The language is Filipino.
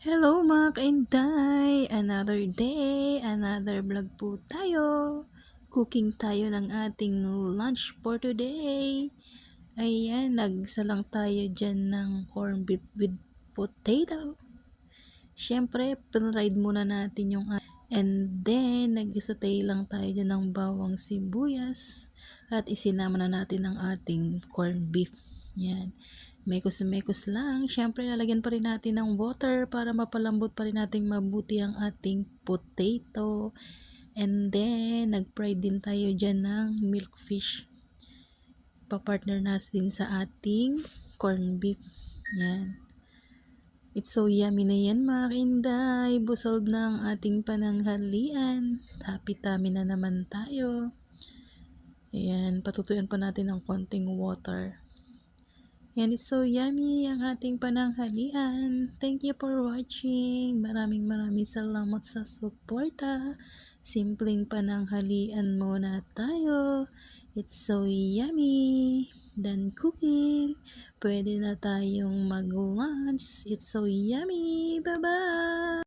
Hello mga kainday! Another day, another vlog po tayo. Cooking tayo ng ating lunch for today. Ayan, nagsalang tayo dyan ng corned beef with potato. Siyempre, pinride muna natin yung and then, nag-saute lang tayo dyan ng bawang sibuyas at isinama na natin ang ating corned beef. Yan. Mekos-mekos lang. Siyempre, lalagyan pa rin natin ng water para mapalambot pa rin natin mabuti ang ating potato. And then, nag-fry din tayo dyan ng milk fish. Pa-partner natin sa ating corned beef. Yan. It's so yummy na yan mga kainday. Busog na ang ating pananghalian. Happy tummy na naman tayo. Ayan, patutuyan pa natin ng konting water. Yan, it's so yummy ang ating pananghalian. Thank you for watching. Maraming salamat sa suporta. Simpleng pananghalian muna tayo. It's so yummy. Done cooking. Pwede na tayong mag-lunch. It's so yummy. Bye-bye!